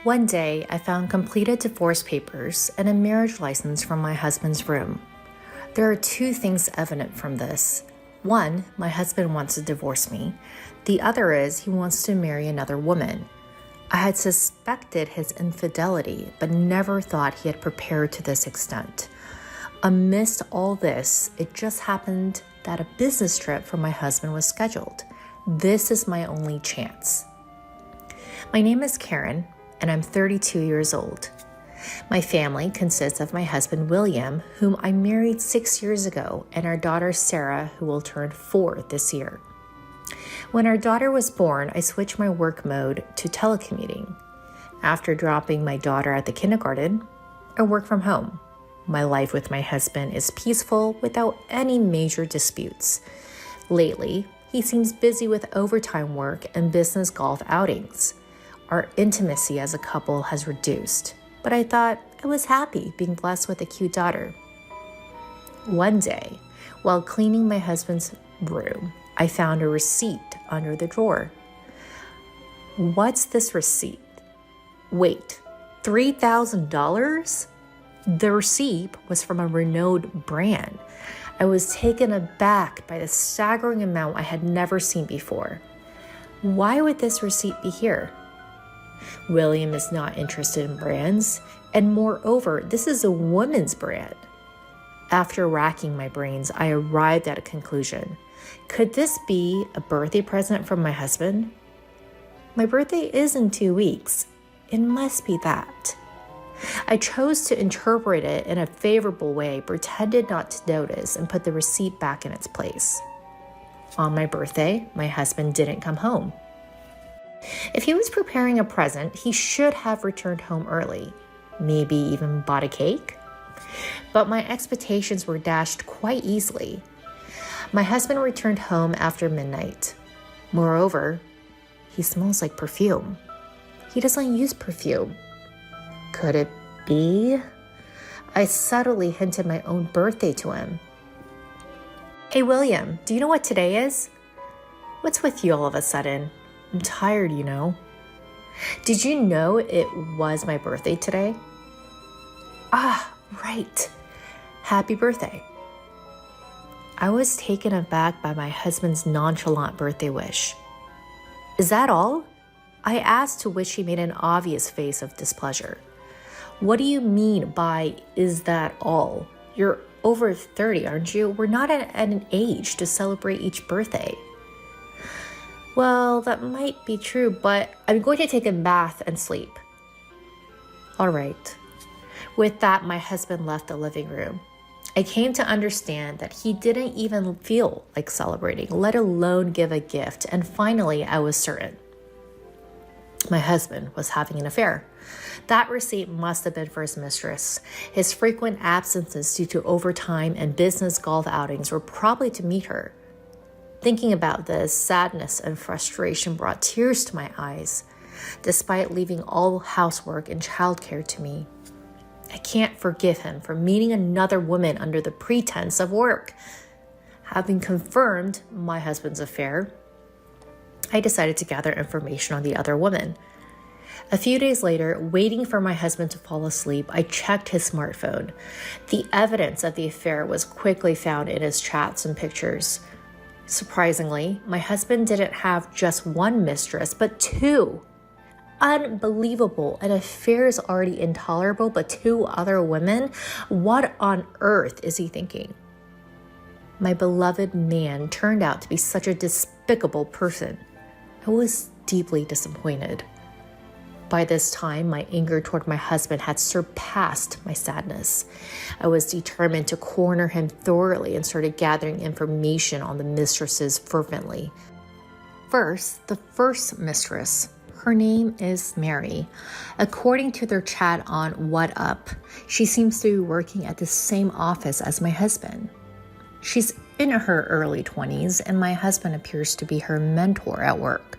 One day, I found completed divorce papers and a marriage license from my husband's room. There are two things evident from this. One, my husband wants to divorce me. The other is he wants to marry another woman. I had suspected his infidelity, but never thought he had prepared to this extent. Amidst all this, it just happened that a business trip for my husband was scheduled. This is my only chance. My name is Karen, and I'm 32 years old. My family consists of my husband, William, whom I married 6 years ago, and our daughter, Sarah, who will turn 4 this year. When our daughter was born, I switched my work mode to telecommuting. After dropping my daughter at the kindergarten, I work from home. My life with my husband is peaceful without any major disputes. Lately, he seems busy with overtime work and business golf outings. Our intimacy as a couple has reduced, but I thought I was happy being blessed with a cute daughter. One day, while cleaning my husband's room, I found a receipt under the drawer. What's this receipt? Wait, $3,000? The receipt was from a renowned brand. I was taken aback by the staggering amount I had never seen before. Why would this receipt be here? William is not interested in brands, and moreover, this is a woman's brand. After racking my brains, I arrived at a conclusion. Could this be a birthday present from my husband? My birthday is in 2 weeks. It must be that. I chose to interpret it in a favorable way, pretended not to notice, and put the receipt back in its place. On my birthday, my husband didn't come home. If he was preparing a present, he should have returned home early, maybe even bought a cake. But my expectations were dashed quite easily. My husband returned home after midnight. Moreover, he smells like perfume. He doesn't use perfume. Could it be? I subtly hinted my own birthday to him. Hey, William, do you know what today is? What's with you all of a sudden? I'm tired, you know. Did you know it was my birthday today? Ah, right. Happy birthday. I was taken aback by my husband's nonchalant birthday wish. Is that all? I asked, to which he made an obvious face of displeasure. What do you mean by, is that all? You're over 30, aren't you? We're not at an age to celebrate each birthday. Well, that might be true, but I'm going to take a bath and sleep. All right. With that, my husband left the living room. I came to understand that he didn't even feel like celebrating, let alone give a gift, and finally, I was certain. My husband was having an affair. That receipt must have been for his mistress. His frequent absences due to overtime and business golf outings were probably to meet her. Thinking about this, sadness and frustration brought tears to my eyes, despite leaving all housework and childcare to me. I can't forgive him for meeting another woman under the pretense of work. Having confirmed my husband's affair, I decided to gather information on the other woman. A few days later, waiting for my husband to fall asleep, I checked his smartphone. The evidence of the affair was quickly found in his chats and pictures. Surprisingly, my husband didn't have just one mistress, but 2. Unbelievable. An affair is already intolerable, but 2 other women? What on earth is he thinking? My beloved man turned out to be such a despicable person. I was deeply disappointed. By this time, my anger toward my husband had surpassed my sadness. I was determined to corner him thoroughly and started gathering information on the mistresses fervently. First, the first mistress. Her name is Mary. According to their chat on What Up, she seems to be working at the same office as my husband. She's in her early 20s, and my husband appears to be her mentor at work.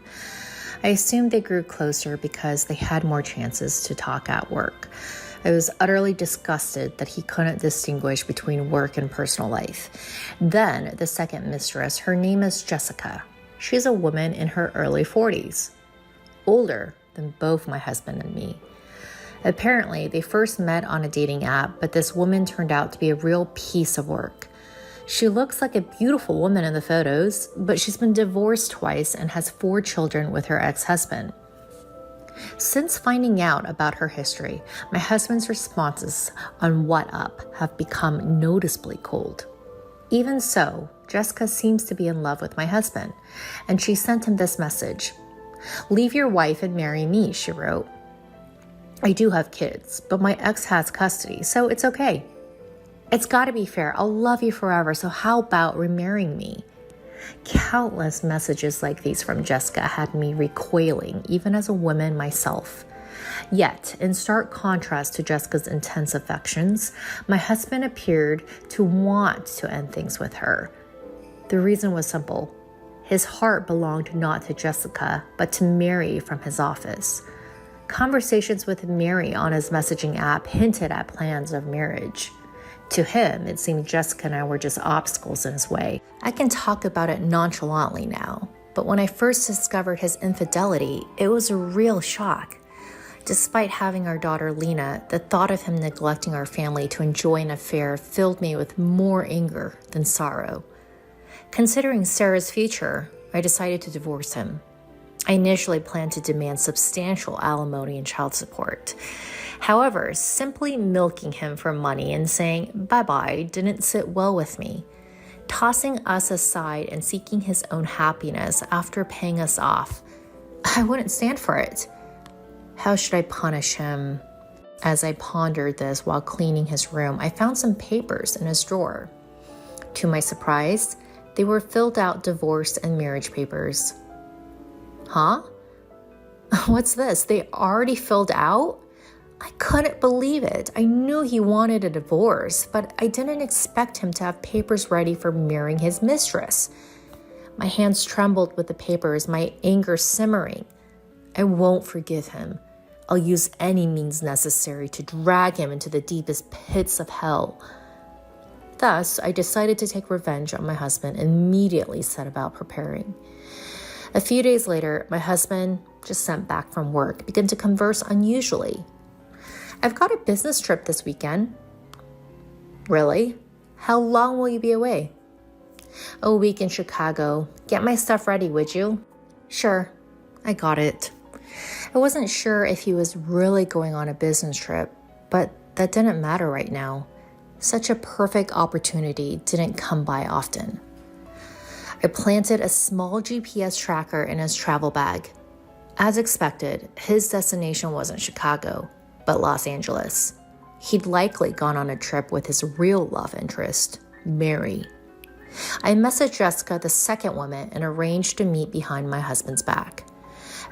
I assumed they grew closer because they had more chances to talk at work. I was utterly disgusted that he couldn't distinguish between work and personal life. Then, the second mistress, her name is Jessica. She's a woman in her early 40s. Older than both my husband and me. Apparently, they first met on a dating app, but this woman turned out to be a real piece of work. She looks like a beautiful woman in the photos, but she's been divorced twice and has 4 children with her ex-husband. Since finding out about her history, my husband's responses on What Up have become noticeably cold. Even so, Jessica seems to be in love with my husband, and she sent him this message. "Leave your wife and marry me," she wrote. "I do have kids, but my ex has custody, so it's okay. It's gotta be fair. I'll love you forever, so how about remarrying me?" Countless messages like these from Jessica had me recoiling, even as a woman myself. Yet, in stark contrast to Jessica's intense affections, my husband appeared to want to end things with her. The reason was simple. His heart belonged not to Jessica, but to Mary from his office. Conversations with Mary on his messaging app hinted at plans of marriage. To him, it seemed Jessica and I were just obstacles in his way. I can talk about it nonchalantly now, but when I first discovered his infidelity, it was a real shock. Despite having our daughter Lena, the thought of him neglecting our family to enjoy an affair filled me with more anger than sorrow. Considering Sarah's future, I decided to divorce him. I initially planned to demand substantial alimony and child support. However, simply milking him for money and saying bye-bye didn't sit well with me. Tossing us aside and seeking his own happiness after paying us off, I wouldn't stand for it. How should I punish him? As I pondered this while cleaning his room, I found some papers in his drawer. To my surprise, they were filled out divorce and marriage papers. Huh? What's this? They already filled out? I couldn't believe it. I knew he wanted a divorce, but I didn't expect him to have papers ready for marrying his mistress. My hands trembled with the papers, my anger simmering. I won't forgive him. I'll use any means necessary to drag him into the deepest pits of hell. Thus, I decided to take revenge on my husband and immediately set about preparing. A few days later, my husband, just sent back from work, began to converse unusually. "I've got a business trip this weekend." "Really? How long will you be away?" "A week in Chicago. Get my stuff ready, would you?" "Sure, I got it." I wasn't sure if he was really going on a business trip, but that didn't matter right now. Such a perfect opportunity didn't come by often. I planted a small GPS tracker in his travel bag. As expected, his destination wasn't Chicago, but Los Angeles. He'd likely gone on a trip with his real love interest, Mary. I messaged Jessica, the second woman, and arranged to meet behind my husband's back.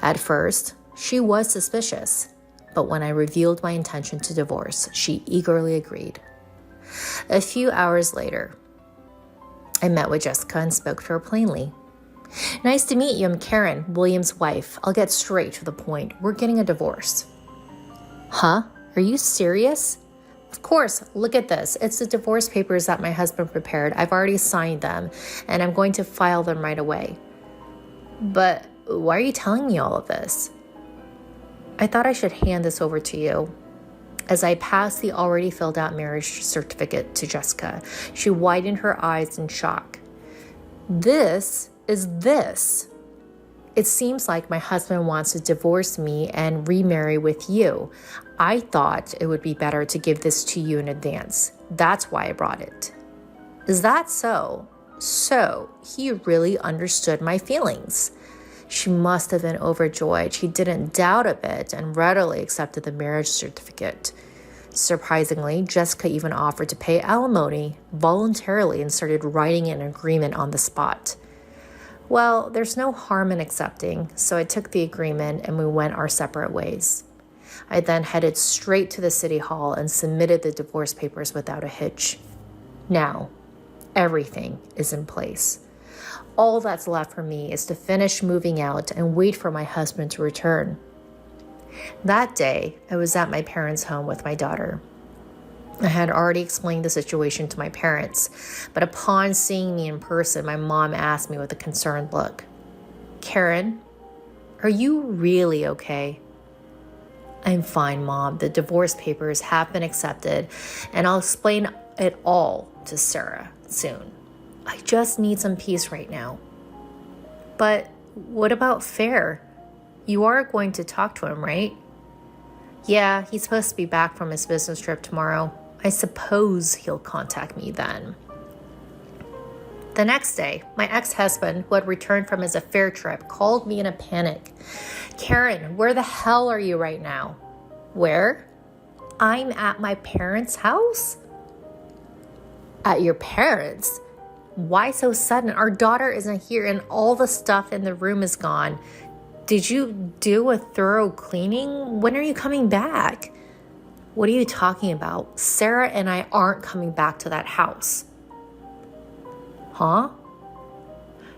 At first, she was suspicious, but when I revealed my intention to divorce, she eagerly agreed. A few hours later, I met with Jessica and spoke to her plainly. "Nice to meet you. I'm Karen, William's wife. I'll get straight to the point. We're getting a divorce." "Huh? Are you serious?" "Of course. Look at this. It's the divorce papers that my husband prepared. I've already signed them, and I'm going to file them right away." "But why are you telling me all of this?" "I thought I should hand this over to you." As I passed the already filled out marriage certificate to Jessica, she widened her eyes in shock. This is this. It seems like my husband wants to divorce me and remarry with you. I thought it would be better to give this to you in advance. That's why I brought it." "Is that so?" So he really understood my feelings. She must have been overjoyed. She didn't doubt a bit and readily accepted the marriage certificate. Surprisingly, Jessica even offered to pay alimony voluntarily and started writing an agreement on the spot. Well, there's no harm in accepting, so I took the agreement and we went our separate ways. I then headed straight to the city hall and submitted the divorce papers without a hitch. Now, everything is in place. All that's left for me is to finish moving out and wait for my husband to return. That day, I was at my parents' home with my daughter. I had already explained the situation to my parents, but upon seeing me in person, my mom asked me with a concerned look, "Karen, are you really okay?" I'm fine, Mom. The divorce papers have been accepted, and I'll explain it all to Sarah soon. I just need some peace right now. But what about Fair? You are going to talk to him, right? Yeah, he's supposed to be back from his business trip tomorrow. I suppose he'll contact me then. The next day, my ex-husband, who had returned from his affair trip, called me in a panic. Karen, where the hell are you right now? Where? I'm at my parents' house? At your parents'? Why so sudden? Our daughter isn't here and all the stuff in the room is gone. Did you do a thorough cleaning? When are you coming back? What are you talking about? Sarah and I aren't coming back to that house. Huh?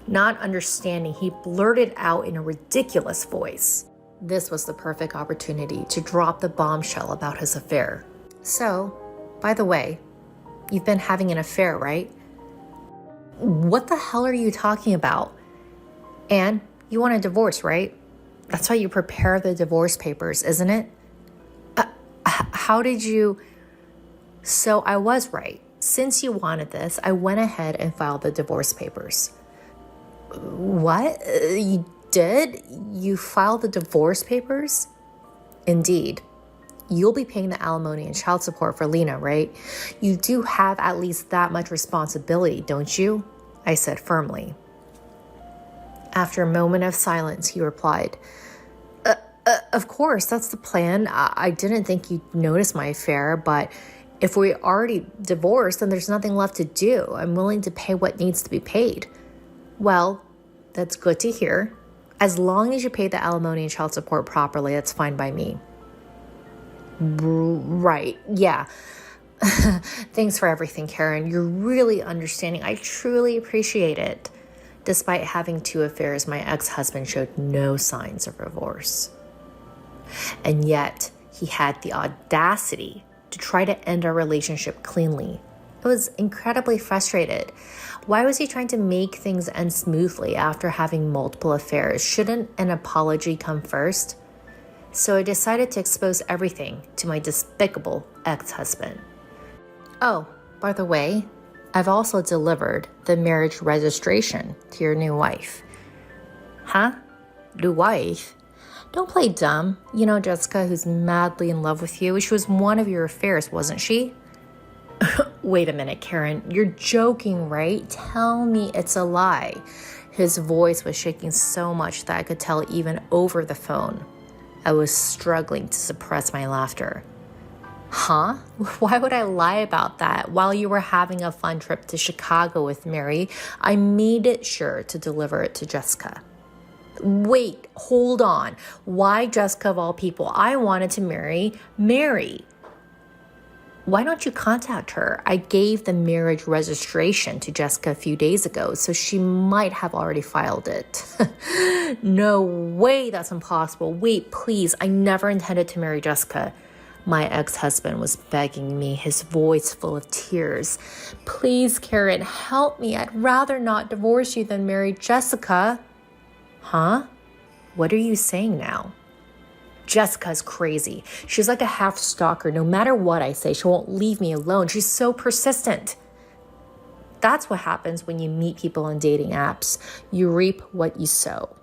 Not understanding, he blurted out in a ridiculous voice. This was the perfect opportunity to drop the bombshell about his affair. So, by the way, you've been having an affair, right? What the hell are you talking about? And you want a divorce, right? That's why you prepare the divorce papers, isn't it? How did you... So I was right. Since you wanted this, I went ahead and filed the divorce papers. What? You did? You filed the divorce papers? Indeed. You'll be paying the alimony and child support for Lena, right? You do have at least that much responsibility, don't you? I said firmly. After a moment of silence, he replied, of course, that's the plan. I didn't think you'd notice my affair, but if we already divorced, then there's nothing left to do. I'm willing to pay what needs to be paid. Well, that's good to hear. As long as you pay the alimony and child support properly, that's fine by me. Right, yeah. Thanks for everything, Karen. You're really understanding. I truly appreciate it. Despite having 2 affairs, my ex-husband showed no signs of remorse. And yet, he had the audacity to try to end our relationship cleanly. I was incredibly frustrated. Why was he trying to make things end smoothly after having multiple affairs? Shouldn't an apology come first? So I decided to expose everything to my despicable ex-husband. Oh, by the way, I've also delivered the marriage registration to your new wife. Huh? New wife? Don't play dumb. You know Jessica, who's madly in love with you. She was one of your affairs, wasn't she? Wait a minute, Karen. You're joking, right? Tell me it's a lie. His voice was shaking so much that I could tell even over the phone. I was struggling to suppress my laughter. Huh? Why would I lie about that? While you were having a fun trip to Chicago with Mary, I made it sure to deliver it to Jessica. Wait, hold on. Why Jessica of all people? I wanted to marry Mary. Why don't you contact her? I gave the marriage registration to Jessica a few days ago, so she might have already filed it. No way, that's impossible. Wait, please, I never intended to marry Jessica. My ex-husband was begging me, his voice full of tears. Please, Karen, help me. I'd rather not divorce you than marry Jessica. Huh? What are you saying now? Jessica's crazy. She's like a half stalker. No matter what I say, she won't leave me alone. She's so persistent. That's what happens when you meet people on dating apps. You reap what you sow.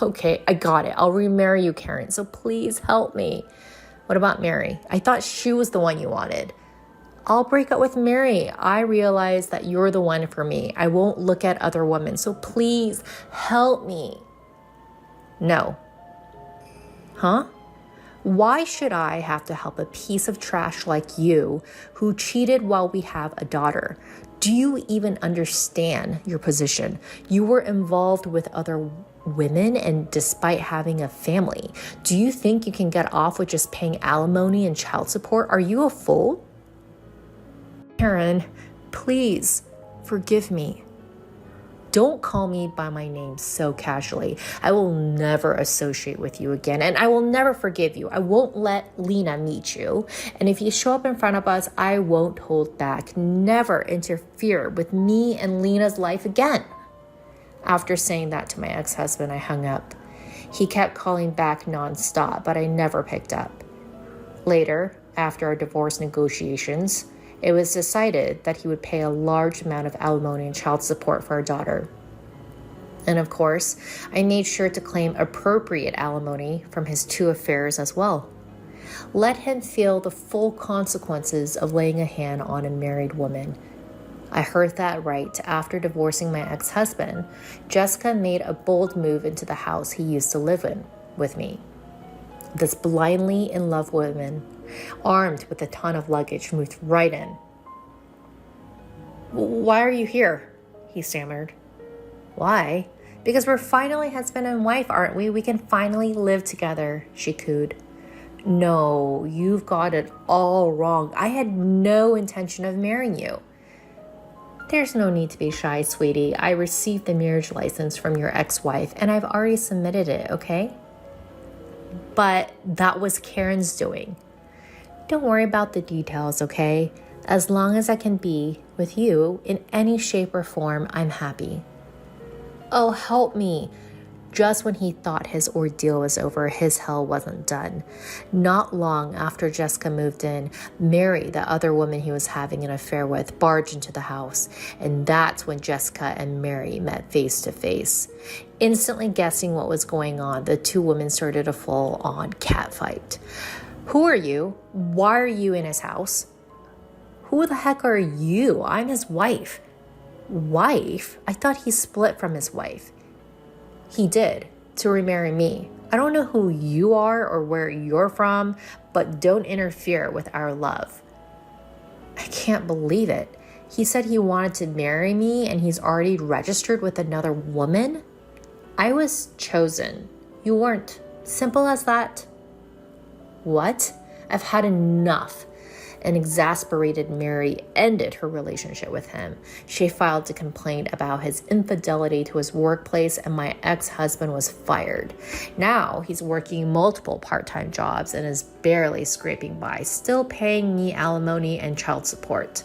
Okay, I got it. I'll remarry you, Karen. So please help me. What about Mary? I thought she was the one you wanted. I'll break up with Mary. I realize that you're the one for me. I won't look at other women. So please help me. No. Huh? Why should I have to help a piece of trash like you who cheated while we have a daughter? Do you even understand your position? You were involved with other women and despite having a family. Do you think you can get off with just paying alimony and child support? Are you a fool? Karen, please forgive me. Don't call me by my name so casually. I will never associate with you again, and I will never forgive you. I won't let Lena meet you. And if you show up in front of us, I won't hold back. Never interfere with me and Lena's life again. After saying that to my ex-husband, I hung up. He kept calling back nonstop, but I never picked up. Later, after our divorce negotiations, it was decided that he would pay a large amount of alimony and child support for our daughter. And of course, I made sure to claim appropriate alimony from his 2 affairs as well. Let him feel the full consequences of laying a hand on a married woman. I heard that right after divorcing my ex-husband. Jessica made a bold move into the house he used to live in with me. This blindly in love woman, armed with a ton of luggage, moved right in. "Why are you here?" he stammered. "Why? Because we're finally husband and wife, aren't we? We can finally live together," she cooed. "No, you've got it all wrong. I had no intention of marrying you." "There's no need to be shy, sweetie. I received the marriage license from your ex-wife and I've already submitted it, okay?" "But that was Karen's doing." "Don't worry about the details, okay? As long as I can be with you in any shape or form, I'm happy." "Oh, help me." Just when he thought his ordeal was over, his hell wasn't done. Not long after Jessica moved in, Mary, the other woman he was having an affair with, barged into the house. And that's when Jessica and Mary met face to face. Instantly guessing what was going on, the 2 women started a full-on catfight. "Who are you? Why are you in his house?" "Who the heck are you? I'm his wife." "Wife? I thought he split from his wife." "He did, to remarry me. I don't know who you are or where you're from, but don't interfere with our love." I can't believe it. He said he wanted to marry me and he's already registered with another woman? I was chosen. You weren't. Simple as that. What? I've had enough. An exasperated Mary ended her relationship with him. She filed a complaint about his infidelity to his workplace, and my ex-husband was fired. Now he's working multiple part-time jobs and is barely scraping by, still paying me alimony and child support.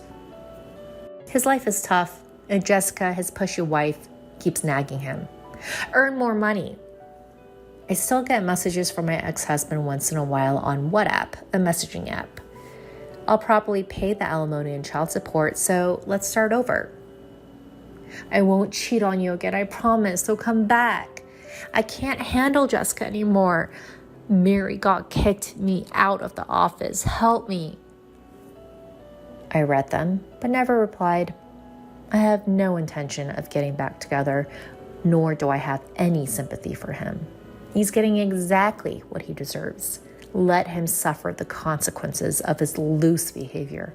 His life is tough, and Jessica, his pushy wife, keeps nagging him. "Earn more money." I still get messages from my ex-husband once in a while on WhatsApp, a messaging app. I'll probably pay the alimony and child support, so let's start over. "I won't cheat on you again, I promise, so come back. I can't handle Jessica anymore. Mary kicked me out of the office. Help me." I read them, but never replied. I have no intention of getting back together, nor do I have any sympathy for him. He's getting exactly what he deserves. Let him suffer the consequences of his loose behavior.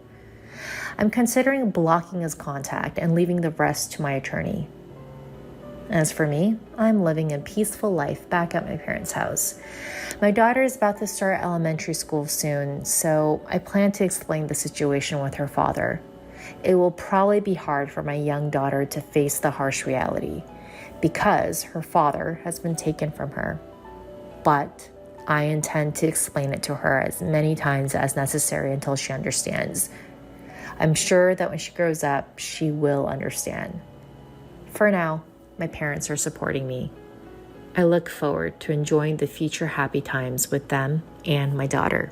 I'm considering blocking his contact and leaving the rest to my attorney. As for me, I'm living a peaceful life back at my parents' house. My daughter is about to start elementary school soon, so I plan to explain the situation with her father. It will probably be hard for my young daughter to face the harsh reality because her father has been taken from her. But I intend to explain it to her as many times as necessary until she understands. I'm sure that when she grows up, she will understand. For now, my parents are supporting me. I look forward to enjoying the future happy times with them and my daughter.